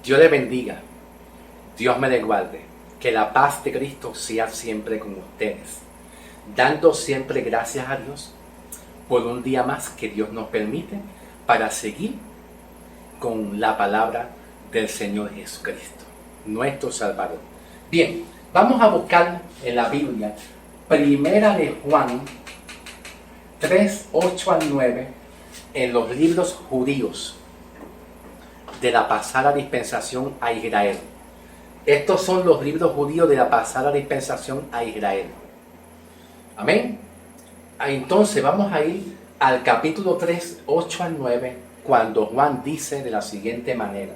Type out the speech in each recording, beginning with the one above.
Dios le bendiga. Dios me le guarde. Que la paz de Cristo sea siempre con ustedes. Dando siempre gracias a Dios por un día más que Dios nos permite para seguir con la palabra del Señor Jesucristo, nuestro Salvador. Bien, vamos a buscar en la Biblia Primera de Juan 3, 8 al 9 en los libros judíos de la pasada dispensación a Israel. Estos son los libros judíos de la pasada dispensación a Israel. Amén. Entonces vamos a ir al capítulo 3, 8 al 9, cuando Juan dice de la siguiente manera: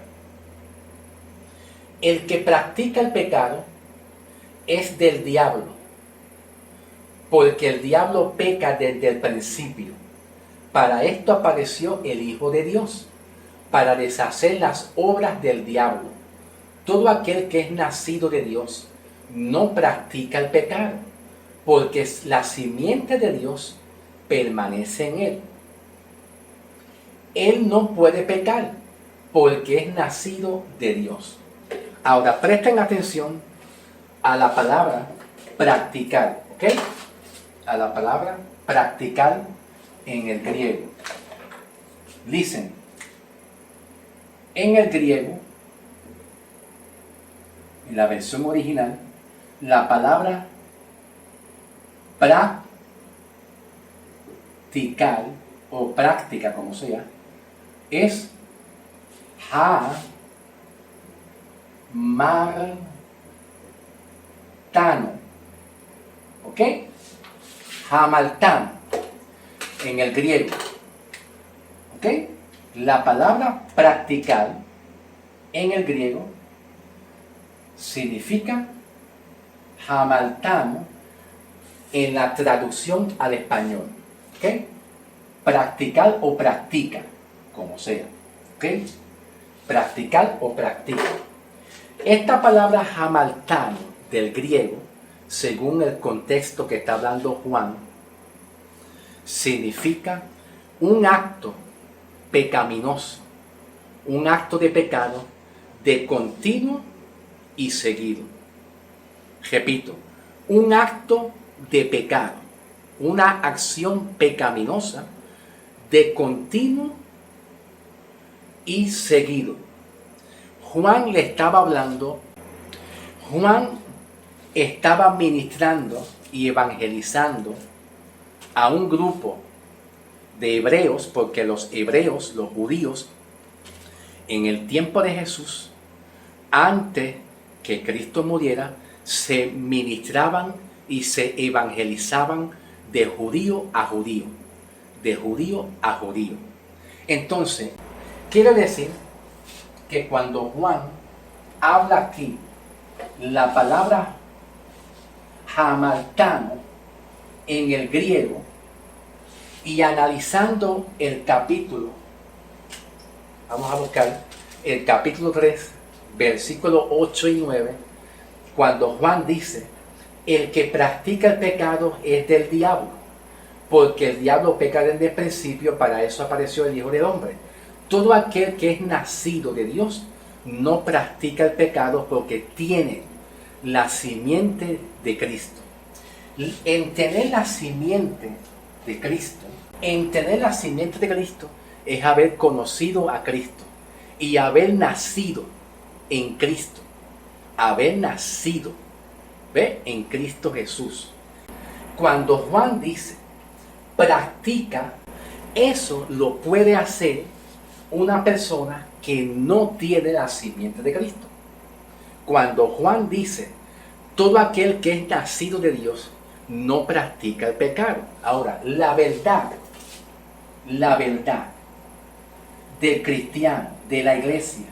el que practica el pecado es del diablo, porque el diablo peca desde el principio. Para esto apareció el Hijo de Dios, para deshacer las obras del diablo. Todo aquel que es nacido de Dios no practica el pecado, porque la simiente de Dios permanece en él. Él no puede pecar, porque es nacido de Dios. Ahora presten atención a la palabra practicar, ¿ok? A la palabra practicar en el griego. Listen, en el griego, en la versión original, la palabra practicar o práctica, como sea, es hamartano, ¿ok? Hamartano en el griego, ¿ok? La palabra practicar en el griego significa hamartano en la traducción al español, ¿ok? Practicar o practica, como sea, ¿ok? Practicar o practica. Esta palabra hamartano del griego, según el contexto que está hablando Juan, significa un acto pecaminoso, un acto de pecado de continuo y seguido. Repito, un acto de pecado, una acción pecaminosa de continuo y seguido. Juan le estaba hablando, Juan estaba ministrando y evangelizando a un grupo de hebreos, porque los hebreos, los judíos, en el tiempo de Jesús, antes que Cristo muriera, se ministraban y se evangelizaban de judío a judío, de judío a judío. Entonces, quiere decir que cuando Juan habla aquí la palabra hamartano en el griego, y analizando el capítulo, vamos a buscar el capítulo 3, versículos 8 y 9, cuando Juan dice: el que practica el pecado es del diablo, porque el diablo peca desde el principio, para eso apareció el Hijo del Hombre. Todo aquel que es nacido de Dios no practica el pecado, porque tiene la simiente de Cristo. En tener la simiente de Cristo, es haber conocido a Cristo y haber nacido en Cristo, haber nacido, ¿ve?, en Cristo Jesús. Cuando Juan dice practica, eso lo puede hacer una persona que no tiene la simiente de Cristo. Cuando Juan dice todo aquel que es nacido de Dios no practica el pecado. Ahora, la verdad del cristiano, de la iglesia,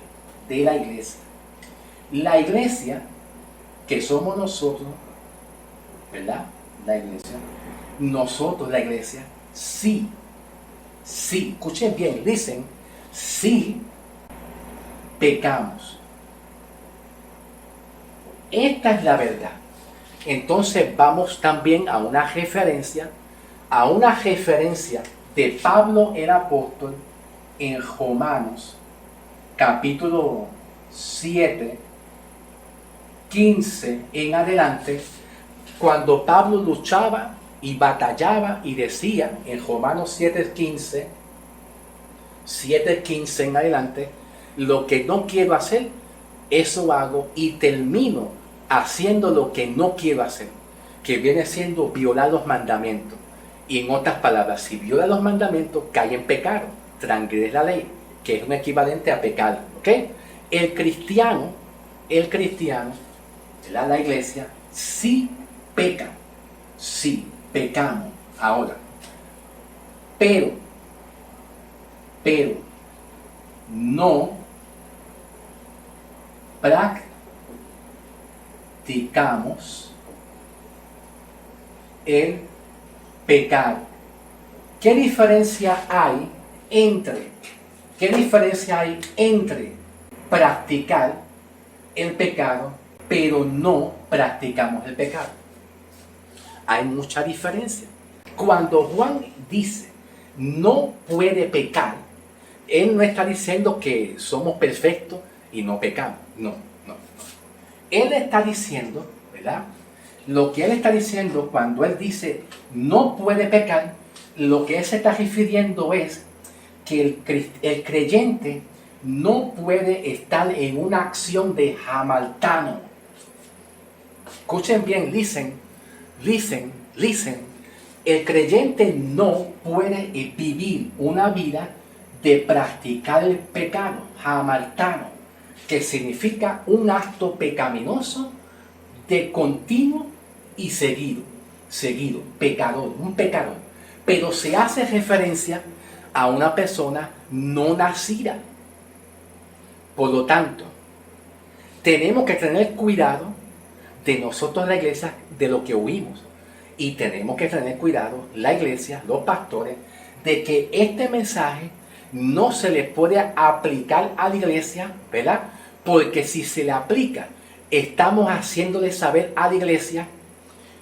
la iglesia que somos nosotros, ¿verdad? Nosotros, la iglesia, sí, escuchen bien, dicen, sí pecamos. Esta es la verdad. Entonces vamos también a una referencia de Pablo el apóstol en Romanos capítulo 7, 15 en adelante, cuando Pablo luchaba y batallaba y decía en Romanos 7:15 en adelante, lo que no quiero hacer, eso hago y termino haciendo lo que no quiero hacer, que viene siendo violar los mandamientos. Y en otras palabras, si viola los mandamientos, cae en pecado, transgrede la ley, que es un equivalente a pecado. ¿Ok? El cristiano, la iglesia, sí peca, sí pecamos ahora, pero no practicamos el pecado. ¿Qué diferencia hay entre practicar el pecado, pero no practicamos el pecado? Hay mucha diferencia. Cuando Juan dice no puede pecar, él no está diciendo que somos perfectos y no pecamos. No. Él está diciendo, ¿verdad? Lo que él está diciendo cuando él dice no puede pecar, lo que él se está refiriendo es que el creyente no puede estar en una acción de hamartano. Escuchen bien, listen. El creyente no puede vivir una vida de practicar el pecado, hamartano, que significa un acto pecaminoso de continuo y seguido, pecador, un pecador. Pero se hace referencia a una persona no nacida. Por lo tanto, tenemos que tener cuidado de nosotros, la iglesia, de lo que oímos. Y tenemos que tener cuidado, la iglesia, los pastores, de que este mensaje no se le puede aplicar a la iglesia, ¿verdad? Porque si se le aplica, estamos haciéndole saber a la iglesia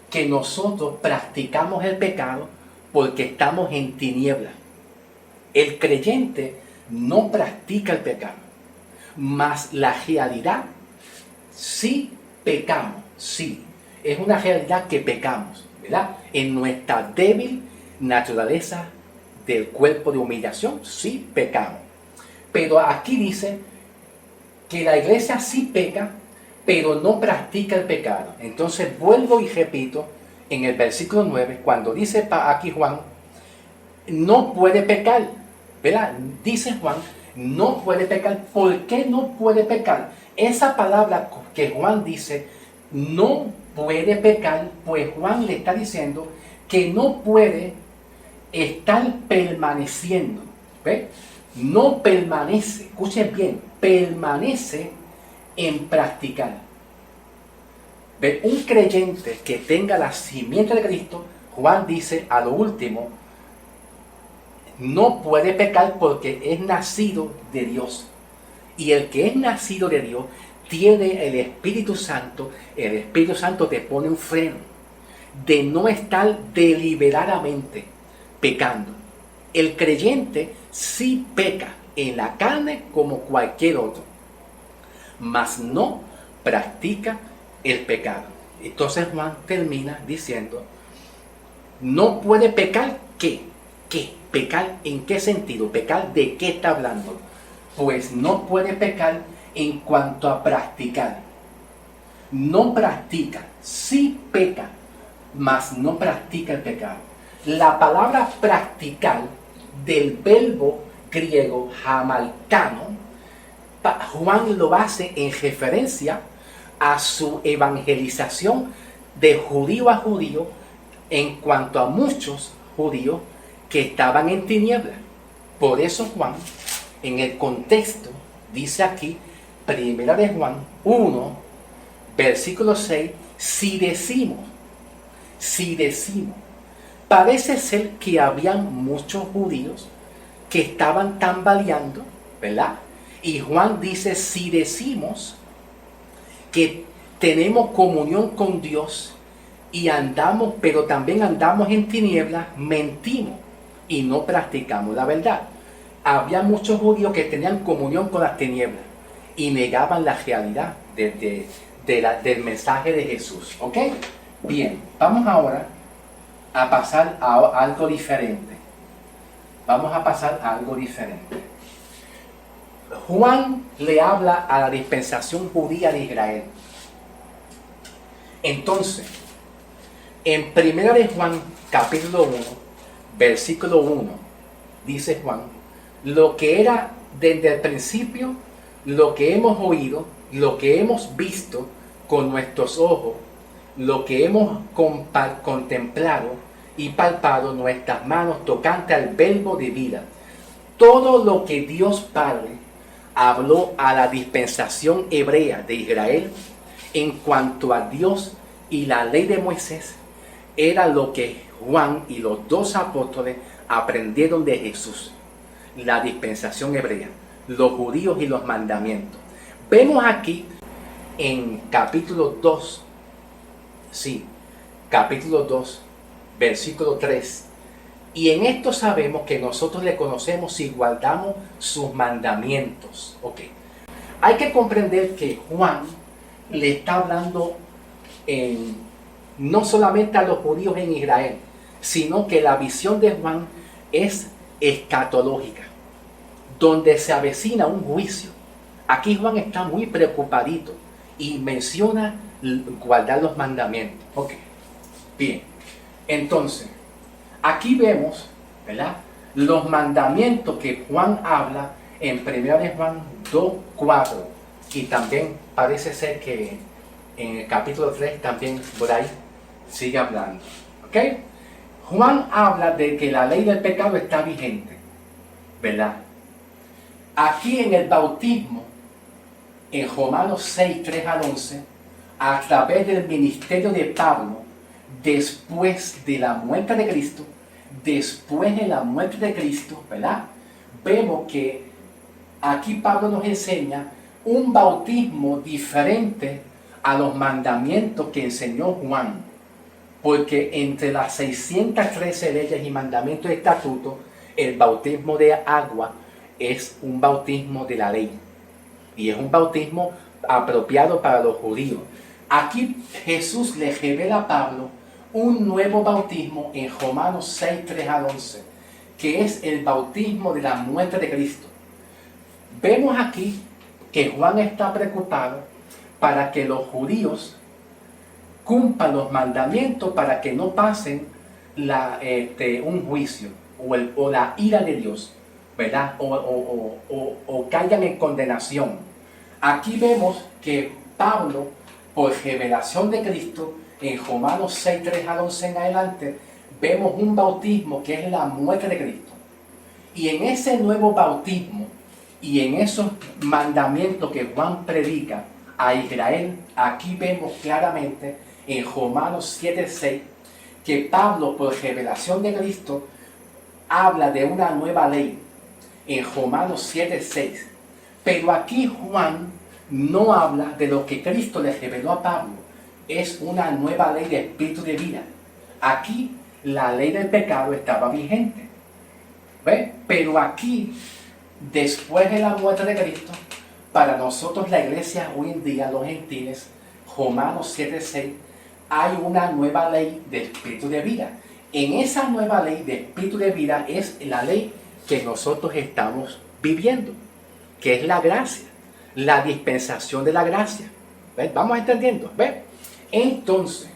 que nosotros practicamos el pecado porque estamos en tinieblas. El creyente no practica el pecado, mas la realidad, sí pecamos, sí, es una realidad que pecamos, ¿verdad? En nuestra débil naturaleza del cuerpo de humillación, sí pecamos. Pero aquí dice que la iglesia sí peca, pero no practica el pecado. Entonces vuelvo y repito, en el versículo 9, cuando dice aquí Juan, no puede pecar, ¿verdad? Dice Juan, no puede pecar. ¿Por qué no puede pecar? Esa palabra que Juan dice, no puede pecar, pues Juan le está diciendo que no puede estar permaneciendo. ¿Ve? No permanece, escuchen bien, permanece en practicar. ¿Ve? Un creyente que tenga la simiente de Cristo, Juan dice a lo último, no puede pecar porque es nacido de Dios. Y el que es nacido de Dios tiene el Espíritu Santo. El Espíritu Santo te pone un freno de no estar deliberadamente pecando. El creyente sí peca en la carne como cualquier otro, mas no practica el pecado. Entonces Juan termina diciendo, no puede pecar. ¿Qué? ¿Pecar en qué sentido? ¿Pecar de qué está hablando? Pues no puede pecar en cuanto a practicar. No practica, sí peca, mas no practica el pecado. La palabra practicar del verbo griego hamartano, Juan lo hace en referencia a su evangelización de judío a judío en cuanto a muchos judíos que estaban en tinieblas. Por eso Juan, en el contexto, dice aquí, primera de Juan 1, versículo 6, si decimos, parece ser que habían muchos judíos que estaban tambaleando, ¿verdad? Y Juan dice, si decimos que tenemos comunión con Dios y andamos, pero también andamos en tinieblas, mentimos y no practicamos la verdad. Había muchos judíos que tenían comunión con las tinieblas y negaban la realidad del mensaje de Jesús. ¿Ok? Bien, vamos ahora a pasar a algo diferente. Vamos a pasar a algo diferente. Juan le habla a la dispensación judía de Israel. Entonces, en 1 de Juan, capítulo 1, versículo 1, dice Juan, lo que era desde el principio, lo que hemos oído, lo que hemos visto con nuestros ojos, lo que hemos contemplado y palpado nuestras manos tocante al verbo de vida. Todo lo que Dios Padre habló a la dispensación hebrea de Israel en cuanto a Dios y la ley de Moisés, era lo que Juan y los dos apóstoles aprendieron de Jesús. La dispensación hebrea, los judíos y los mandamientos. Vemos aquí en capítulo 2, capítulo 2, versículo 3. Y en esto sabemos que nosotros le conocemos si guardamos sus mandamientos. Ok. Hay que comprender que Juan le está hablando no solamente a los judíos en Israel, sino que la visión de Juan es escatológica, donde se avecina un juicio. Aquí Juan está muy preocupadito y menciona guardar los mandamientos. Ok, bien. Entonces, aquí vemos, ¿verdad?, los mandamientos que Juan habla en 1 de Juan 2:4, y también parece ser que en el capítulo 3 también por ahí sigue hablando. ¿Ok? Juan habla de que la ley del pecado está vigente, ¿verdad? Aquí en el bautismo, en Romanos 6:3-11, a través del ministerio de Pablo, después de la muerte de Cristo, ¿verdad?, vemos que aquí Pablo nos enseña un bautismo diferente a los mandamientos que enseñó Juan, porque entre las 613 leyes y mandamientos y estatutos, el bautismo de agua es un bautismo de la ley y es un bautismo apropiado para los judíos. Aquí Jesús le revela a Pablo un nuevo bautismo en Romanos 6:3-11, que es el bautismo de la muerte de Cristo. Vemos aquí que Juan está preocupado para que los judíos cumplan los mandamientos para que no pasen un juicio o la ira de Dios, ¿verdad? O caigan en condenación. Aquí vemos que Pablo, por revelación de Cristo, en Romanos 6:3-11 en adelante, vemos un bautismo que es la muerte de Cristo. Y en ese nuevo bautismo y en esos mandamientos que Juan predica a Israel, aquí vemos claramente en Romanos 7:6 que Pablo, por revelación de Cristo, habla de una nueva ley en Romanos 7:6. Pero aquí Juan no habla de lo que Cristo le reveló a Pablo. Es una nueva ley de espíritu de vida. Aquí la ley del pecado estaba vigente. ¿Ve? Pero aquí, después de la muerte de Cristo, para nosotros la iglesia hoy en día, los gentiles, Romanos 7:6, hay una nueva ley de espíritu de vida. En esa nueva ley de espíritu de vida es la ley que nosotros estamos viviendo, que es la gracia, la dispensación de la gracia. ¿Ves? Vamos entendiendo. ¿Ves? Entonces,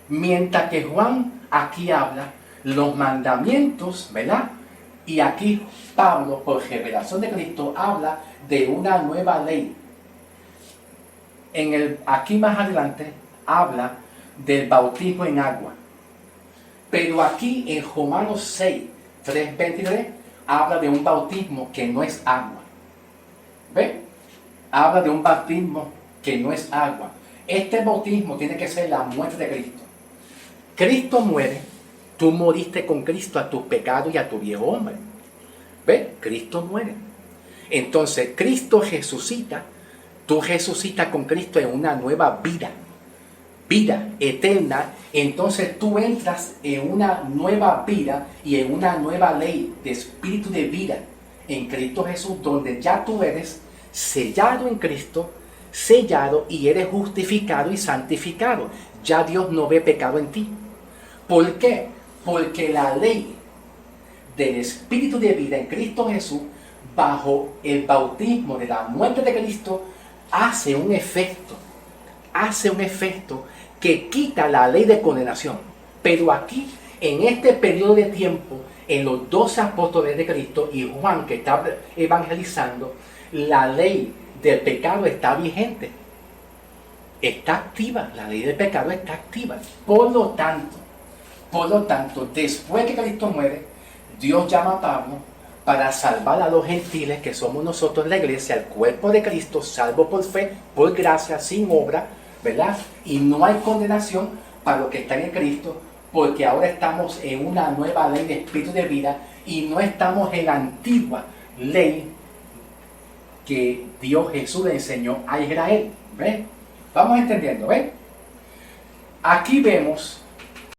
mientras que Juan aquí habla los mandamientos, ¿verdad? Y aquí Pablo, por revelación de Cristo, habla de una nueva ley. Aquí más adelante habla del bautismo en agua. Pero aquí en Romanos 6:3-23 habla de un bautismo que no es agua. ¿Ve? Habla de un bautismo que no es agua. Este bautismo tiene que ser la muerte de Cristo. Cristo muere, tú moriste con Cristo a tus pecados y a tu viejo hombre. ¿Ve? Cristo muere. Entonces Cristo resucita, tú resucitas con Cristo en una nueva vida eterna. Entonces tú entras en una nueva vida y en una nueva ley de espíritu de vida en Cristo Jesús, donde ya tú eres sellado en Cristo, sellado y eres justificado y santificado. Ya Dios no ve pecado en ti. ¿Por qué? Porque la ley del Espíritu de vida en Cristo Jesús, bajo el bautismo de la muerte de Cristo, hace un efecto que quita la ley de condenación. Pero aquí, en este periodo de tiempo, en los 12 apóstoles de Cristo y Juan que está evangelizando, la ley del pecado está vigente, está activa, la ley del pecado está activa. Por lo tanto, después que Cristo muere, Dios llama a Pablo para salvar a los gentiles, que somos nosotros la iglesia, el cuerpo de Cristo, salvo por fe, por gracia, sin obra, ¿verdad? Y no hay condenación para los que están en Cristo, porque ahora estamos en una nueva ley de espíritu de vida y no estamos en la antigua ley que Dios Jesús le enseñó a Israel. ¿Ven? Vamos entendiendo, ¿ven? Aquí vemos